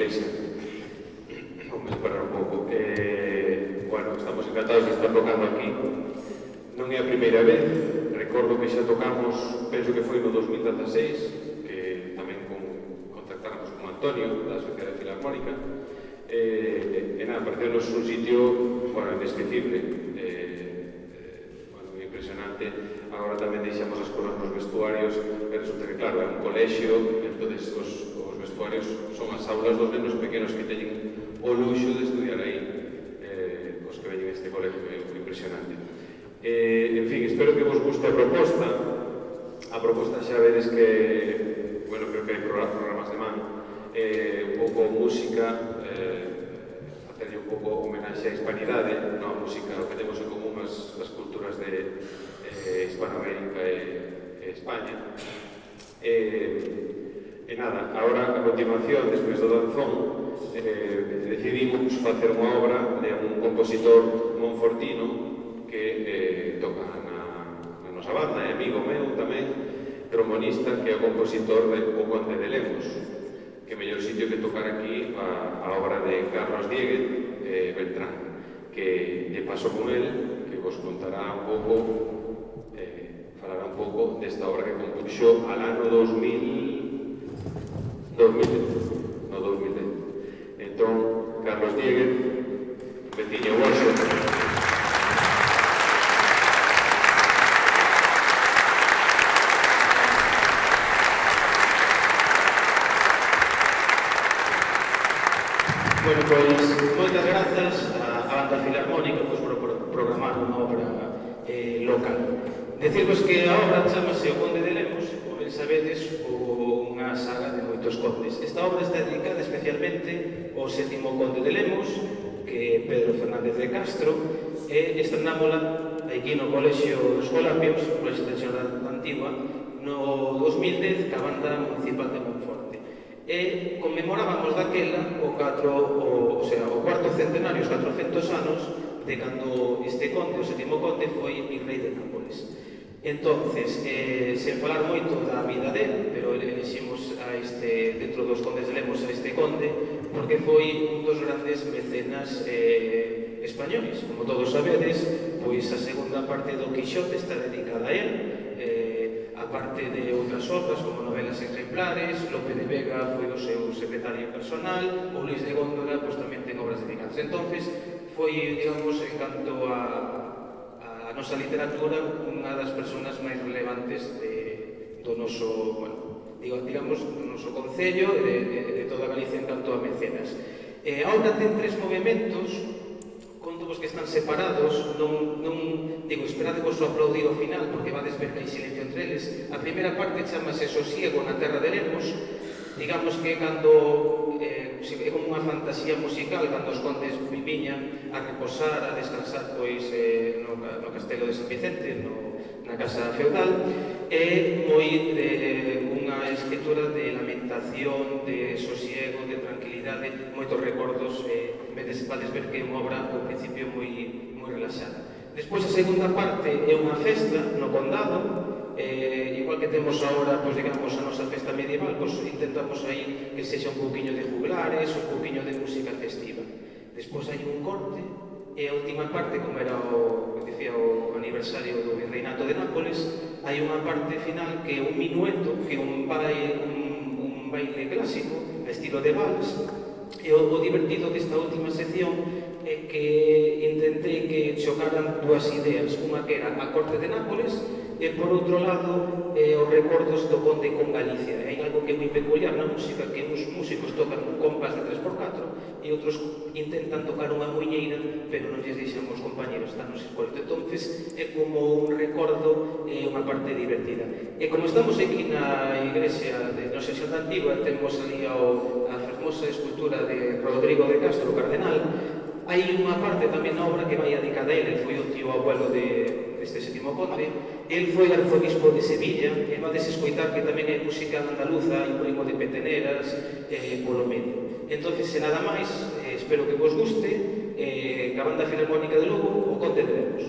iglesia. Vamos a parar un pouco. Bueno, estamos encantados de estar tocando aquí. Non é a primeira vez, recordo que xa tocamos, penso que foi no 2016, que tamén contactáramos con Antonio, da Sociedade Filarmónica, e nada, pareceu-nos un sitio, bueno, inesquecible, bueno, impresionante. Agora tamén deixamos as cosas nos vestuarios, e resulta que, claro, é un colexio, entón os vestuarios son as aulas dos nenos pequenos que teñen o luxo de estudiar aí, os que veñen este colegio, é impresionante. En fin, espero que vos guste a proposta. A proposta xa vedes que, bueno, creo que hai programas de man, un pouco música, facerlle un pouco homenaxe á hispanidade, non a música, o que temos en común as culturas de Hispanoamérica e España. E nada, agora, a continuación, despois do danzón, decidimos facer unha obra de un compositor monfortino que toca na nosa banda, é amigo meu tamén, trombonista, que é o compositor de O Conde de Lemos, que mellor sitio que tocar aquí a obra de Carlos Dieguez Beltrán, que lle pasou con él, que vos contará un pouco, falará un pouco desta obra que compuxo al ano 2010. Entón, Carlos Dieguez, veciño vosso. Bueno, pois, moitas grazas á Banda Filarmónica por programar unha obra local. Decirvos que a obra chamase O Conde de Lemos, como ben sabedes, unha saga de moitos condes. Esta obra está dedicada especialmente ao sétimo conde de Lemos, que é Pedro Fernández de Castro, e estrenámola aquí no Colexio Escolapios, no Colexio de Xornada Antigua, no 2010, ca Banda Municipal de Monforte. E conmemorábamos daquela o cuarto centenario, os 400 anos, de cando este conde, o sétimo conde, foi virrei de Nápoles. Entonces, sen falar moito da vida dele, pero eleximos a dentro dos condes de Lemos a este conde, porque foi un dos grandes mecenas españoles. Como todos sabedes, pois a segunda parte do Quixote está dedicada a él, a parte de outras obras como novelas exemplares. Lope de Vega foi o seu secretario personal, o Luis de Góndora pois tamén ten obras dedicadas. Entonces foi, digamos, en canto a nosa literatura, unha das persoas máis relevantes do noso, bueno, digamos, do noso concello e de toda Galicia en canto a mecenas. A obra ten tres movementos, contovos que están separados, non digo, esperadevos o aplaudir ao final, porque vades ver que hai silencio entre eles. A primeira parte chamase Sosiego na terra de Lemos, digamos que cando é como unha fantasía musical, cando os condes viñan a reposar, a descansar pois no castelo de San Vicente, na casa feudal, é moi unha escritura de lamentación, de sosiego, de tranquilidade, moitos recordos. Vades ver que é unha obra ao principio moi relaxada. Despois a segunda parte é unha festa no condado, igual que temos agora, pois, digamos, a nosa festa medieval, pois intentamos aí que sexa un pouquiño de juglares, un pouquiño de música festiva. Despois hai un corte, e a última parte, como era o aniversario do Virreinato de Nápoles, hai unha parte final que é un minueto, que é un baile clásico, a estilo de vals. E o divertido desta última sección é que intentei que chocaran dúas ideas, unha que era a corte de Nápoles e, por outro lado, os recordos do conde con Galicia. Hai algo que é moi peculiar na música, que uns músicos tocan un compás de 3x4 e outros intentan tocar unha muiñeira, pero non lles deixan os compañeros, están nos escolto. Entonces, é como un recordo, unha parte divertida. E como estamos aquí na igrexa de Nosa Xornada Antigua, temos ali a fermosa escultura de Rodrigo de Castro, o cardenal. Hai unha parte tamén na obra que vai dedicada a ele, foi o tío abuelo deste sétimo conde. El foi arzobispo de Sevilla, e vades escoitar que tamén hai música andaluza, hai un primo de peteneras polo medio. Entón, se nada máis, espero que vos guste, a Banda Filarmónica de Lugo, O Conde de Lemos.